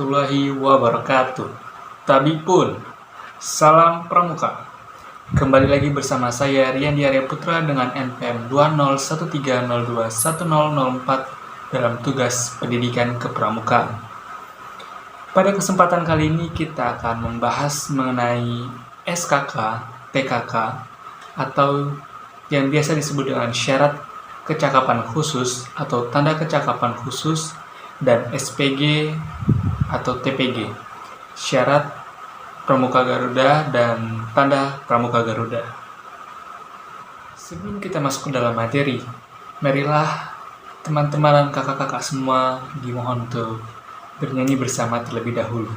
warahmatullahi wabarakatuh. Tabipun, salam pramuka. Kembali lagi bersama saya Rian Arya Putra dengan NPM 2013021004 dalam tugas pendidikan kepramukaan. Pada kesempatan kali ini kita akan membahas mengenai SKK, TKK, atau yang biasa disebut dengan syarat kecakapan khusus atau tanda kecakapan khusus, dan SPG atau TPG, syarat Pramuka Garuda dan tanda Pramuka Garuda. Sebelum kita masuk ke dalam materi, marilah teman-teman dan kakak-kakak semua dimohon untuk bernyanyi bersama terlebih dahulu.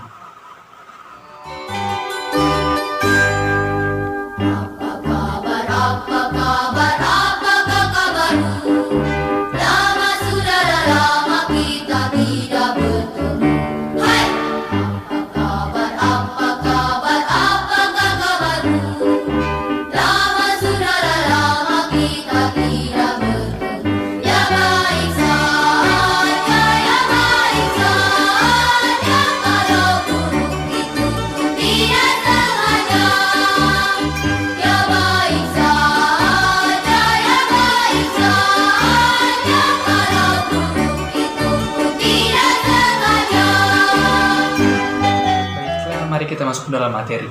Kita masuk ke dalam materi.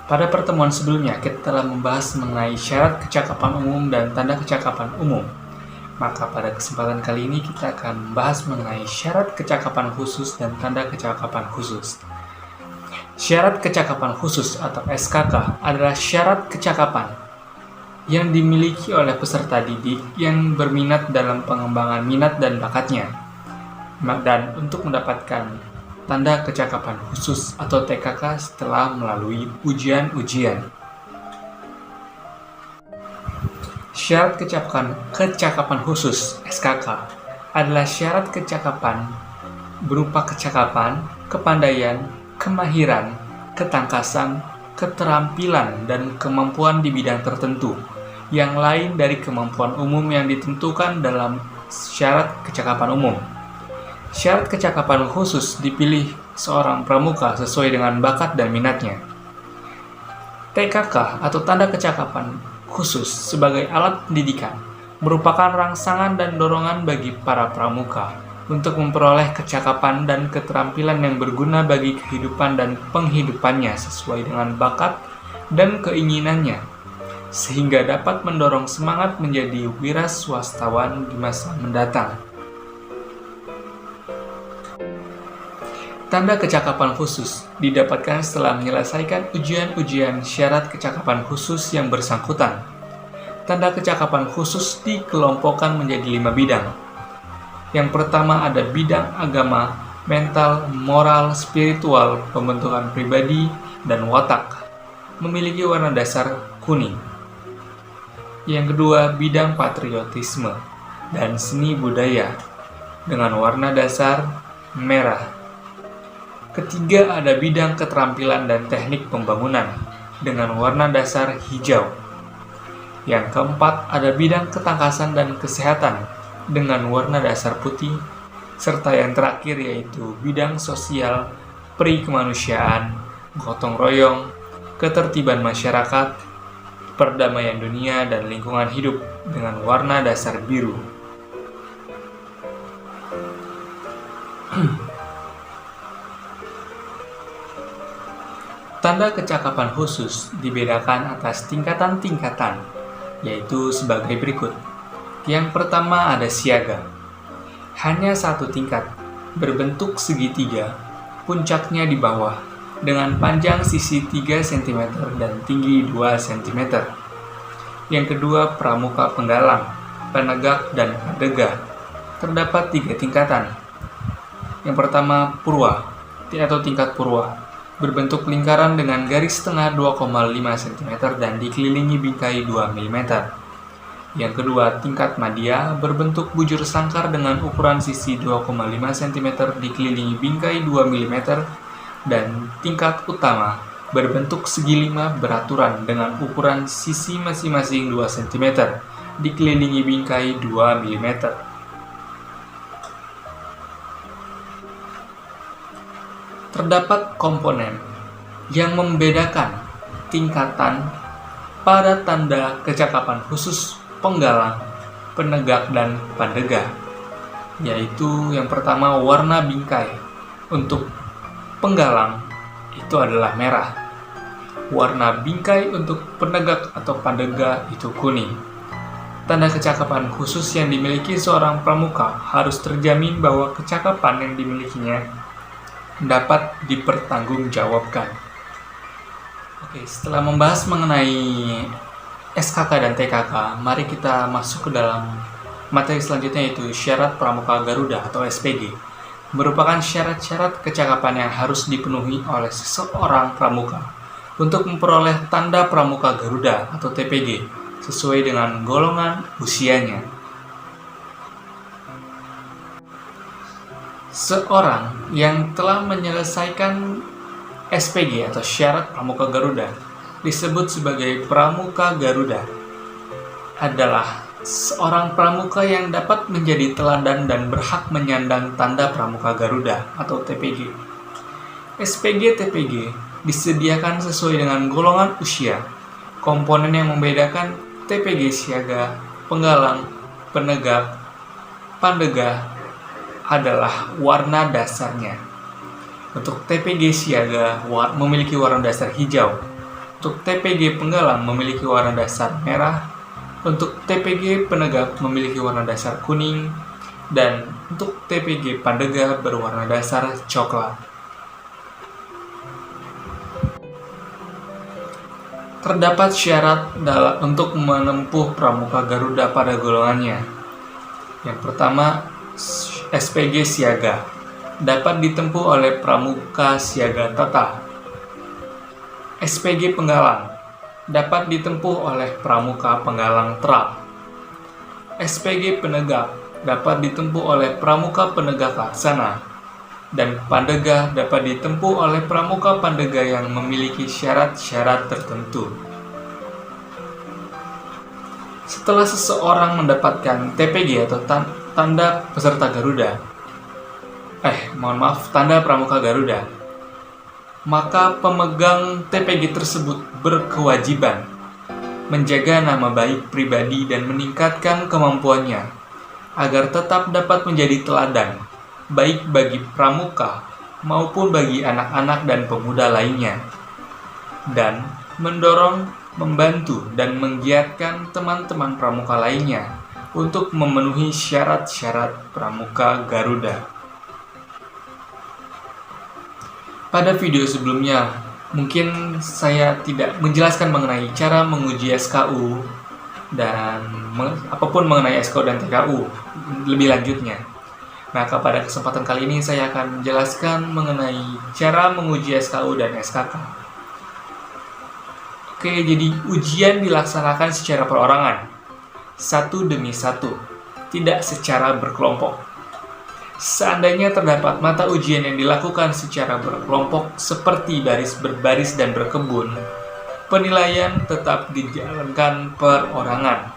Pada pertemuan sebelumnya, kita telah membahas mengenai syarat kecakapan umum dan tanda kecakapan umum. Maka pada kesempatan kali ini kita akan membahas mengenai syarat kecakapan khusus dan tanda kecakapan khusus. Syarat kecakapan khusus atau SKK adalah syarat kecakapan yang dimiliki oleh peserta didik yang berminat dalam pengembangan minat dan bakatnya. Dan untuk mendapatkan tanda kecakapan khusus atau TKK setelah melalui ujian-ujian. Syarat kecakapan khusus SKK adalah syarat kecakapan berupa kecakapan, kepandaian, kemahiran, ketangkasan, keterampilan, dan kemampuan di bidang tertentu yang lain dari kemampuan umum yang ditentukan dalam syarat kecakapan umum. Syarat kecakapan khusus dipilih seorang pramuka sesuai dengan bakat dan minatnya. TKK atau tanda kecakapan khusus sebagai alat pendidikan merupakan rangsangan dan dorongan bagi para pramuka untuk memperoleh kecakapan dan keterampilan yang berguna bagi kehidupan dan penghidupannya sesuai dengan bakat dan keinginannya, sehingga dapat mendorong semangat menjadi wiraswastawan di masa mendatang. Tanda kecakapan khusus didapatkan setelah menyelesaikan ujian-ujian syarat kecakapan khusus yang bersangkutan. Tanda kecakapan khusus dikelompokkan menjadi 5 bidang. Yang pertama ada bidang agama, mental, moral, spiritual, pembentukan pribadi, dan watak. Memiliki warna dasar kuning. Yang kedua bidang patriotisme dan seni budaya dengan warna dasar merah. Ketiga ada bidang keterampilan dan teknik pembangunan dengan warna dasar hijau. Yang keempat ada bidang ketangkasan dan kesehatan dengan warna dasar putih. Serta yang terakhir yaitu bidang sosial, perikemanusiaan, gotong royong, ketertiban masyarakat, perdamaian dunia, dan lingkungan hidup dengan warna dasar biru. Tanda kecakapan khusus dibedakan atas tingkatan-tingkatan, yaitu sebagai berikut. Yang pertama ada siaga. Hanya satu tingkat, berbentuk segitiga, puncaknya di bawah, dengan panjang sisi 3 cm dan tinggi 2 cm. Yang kedua pramuka penggalang, penegak, dan adega. Terdapat 3 tingkatan. Yang pertama purwa, atau tingkat purwa. Berbentuk lingkaran dengan garis tengah 2,5 cm dan dikelilingi bingkai 2 mm. Yang kedua, tingkat madya berbentuk bujur sangkar dengan ukuran sisi 2,5 cm dikelilingi bingkai 2 mm. Dan tingkat utama berbentuk segi 5 beraturan dengan ukuran sisi masing-masing 2 cm dikelilingi bingkai 2 mm. Terdapat komponen yang membedakan tingkatan pada tanda kecakapan khusus penggalang, penegak, dan pandega, yaitu yang pertama warna bingkai. Untuk penggalang itu adalah merah, warna bingkai untuk penegak atau pandega itu kuning. Tanda kecakapan khusus yang dimiliki seorang pramuka harus terjamin bahwa kecakapan yang dimilikinya dapat dipertanggungjawabkan. Oke, setelah membahas mengenai SKK dan TKK, mari kita masuk ke dalam materi selanjutnya, yaitu syarat pramuka Garuda atau SPG. Merupakan syarat-syarat kecakapan yang harus dipenuhi oleh seseorang pramuka untuk memperoleh tanda pramuka Garuda atau TPG sesuai dengan golongan usianya. Seorang yang telah menyelesaikan SPG atau syarat pramuka Garuda disebut sebagai pramuka Garuda adalah seorang pramuka yang dapat menjadi teladan dan berhak menyandang tanda pramuka Garuda atau TPG. SPG TPG disediakan sesuai dengan golongan usia. Komponen yang membedakan TPG siaga, penggalang, penegak, pandega adalah warna dasarnya. Untuk TPG siaga memiliki warna dasar hijau. Untuk TPG penggalang memiliki warna dasar merah. Untuk TPG penegak memiliki warna dasar kuning. Dan untuk TPG pandega berwarna dasar coklat. Terdapat syarat untuk menempuh pramuka Garuda pada golongannya. Yang pertama, SPG siaga dapat ditempuh oleh pramuka siaga tata. SPG penggalang dapat ditempuh oleh pramuka penggalang terap. SPG penegak dapat ditempuh oleh pramuka penegak laksana. Dan pandega dapat ditempuh oleh pramuka pandega yang memiliki syarat-syarat tertentu. Setelah seseorang mendapatkan TPG atau tanda peserta Garuda, tanda pramuka Garuda, maka pemegang TPG tersebut berkewajiban menjaga nama baik pribadi dan meningkatkan kemampuannya agar tetap dapat menjadi teladan baik bagi pramuka maupun bagi anak-anak dan pemuda lainnya, dan mendorong, membantu, dan menggiatkan teman-teman pramuka lainnya untuk memenuhi syarat-syarat pramuka Garuda. Pada video sebelumnya, mungkin saya tidak menjelaskan mengenai cara menguji SKU dan apapun mengenai SKU dan TKU lebih lanjutnya. Nah, pada kesempatan kali ini saya akan menjelaskan mengenai cara menguji SKU dan SKK. Oke, jadi ujian dilaksanakan secara perorangan, satu demi satu, tidak secara berkelompok. Seandainya terdapat mata ujian yang dilakukan secara berkelompok seperti baris berbaris dan berkebun, penilaian tetap dijalankan perorangan.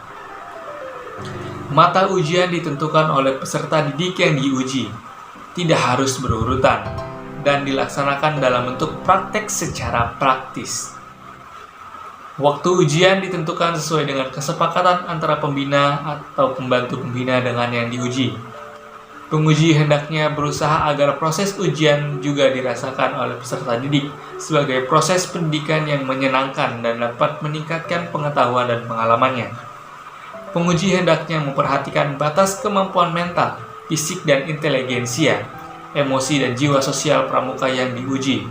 Mata ujian ditentukan oleh peserta didik yang diuji, tidak harus berurutan, dan dilaksanakan dalam bentuk praktek secara praktis. Waktu ujian ditentukan sesuai dengan kesepakatan antara pembina atau pembantu pembina dengan yang diuji. Penguji hendaknya berusaha agar proses ujian juga dirasakan oleh peserta didik sebagai proses pendidikan yang menyenangkan dan dapat meningkatkan pengetahuan dan pengalamannya. Penguji hendaknya memperhatikan batas kemampuan mental, fisik, dan inteligensia, emosi, dan jiwa sosial pramuka yang diuji.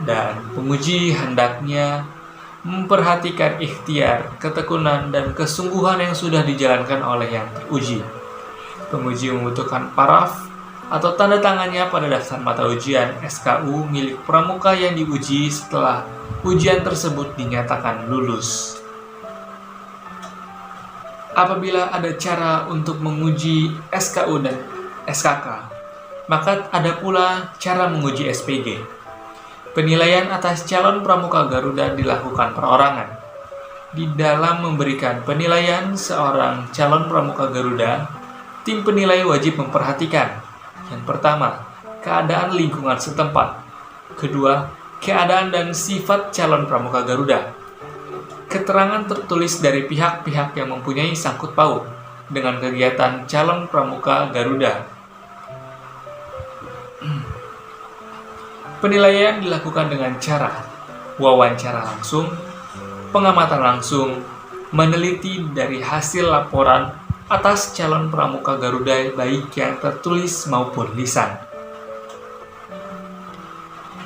Dan penguji hendaknya memperhatikan ikhtiar, ketekunan, dan kesungguhan yang sudah dijalankan oleh yang teruji. Penguji membutuhkan paraf atau tanda tangannya pada daftar mata ujian SKU milik pramuka yang diuji setelah ujian tersebut dinyatakan lulus. Apabila ada cara untuk menguji SKU dan SKK, maka ada pula cara menguji SPG. Penilaian atas calon pramuka Garuda dilakukan perorangan. Di dalam memberikan penilaian seorang calon pramuka Garuda, tim penilai wajib memperhatikan: yang pertama, keadaan lingkungan setempat. Kedua, keadaan dan sifat calon pramuka Garuda. Keterangan tertulis dari pihak-pihak yang mempunyai sangkut paut dengan kegiatan calon pramuka Garuda. Penilaian dilakukan dengan cara wawancara langsung, pengamatan langsung, meneliti dari hasil laporan atas calon pramuka Garuda baik yang tertulis maupun lisan.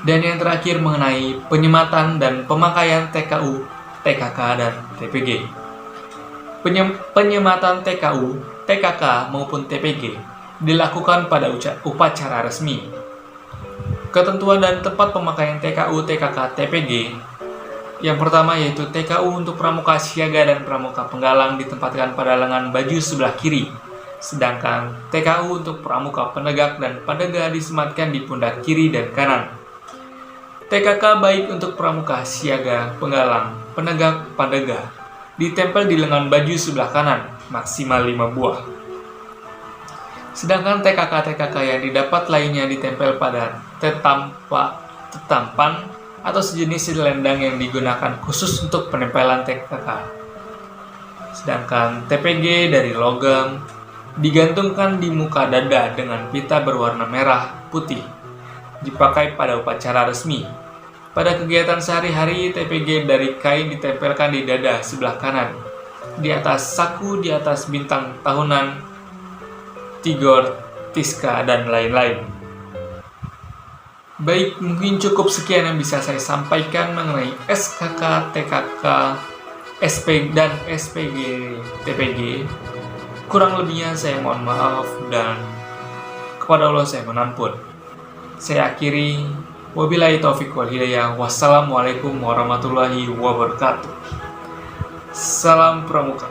Dan yang terakhir mengenai penyematan dan pemakaian TKU, TKK, dan TPG. Penyematan TKU, TKK, maupun TPG dilakukan pada upacara resmi. Ketentuan dan tempat pemakaian TKU, TKK, TPG. Yang pertama yaitu TKU untuk pramuka siaga dan pramuka penggalang ditempatkan pada lengan baju sebelah kiri. Sedangkan TKU untuk pramuka penegak dan pandega disematkan di pundak kiri dan kanan. TKK baik untuk pramuka siaga, penggalang, penegak, pandega ditempel di lengan baju sebelah kanan, maksimal 5 buah. Sedangkan TKK-TKK yang didapat lainnya ditempel pada tetampan atau sejenis selendang yang digunakan khusus untuk penempelan TKK. Sedangkan TPG dari logam digantungkan di muka dada dengan pita berwarna merah putih, dipakai pada upacara resmi. Pada kegiatan sehari-hari, TPG dari kain ditempelkan di dada sebelah kanan, di atas saku, di atas bintang tahunan, tigor, tiska, dan lain-lain. Baik, mungkin cukup sekian yang bisa saya sampaikan mengenai SKK, TKK, SP, dan SPG, TPG. Kurang lebihnya saya mohon maaf dan kepada Allah saya menampun. Saya akhiri, wabillahi taufiq wal hidayah. Wassalamualaikum warahmatullahi wabarakatuh. Salam Pramuka.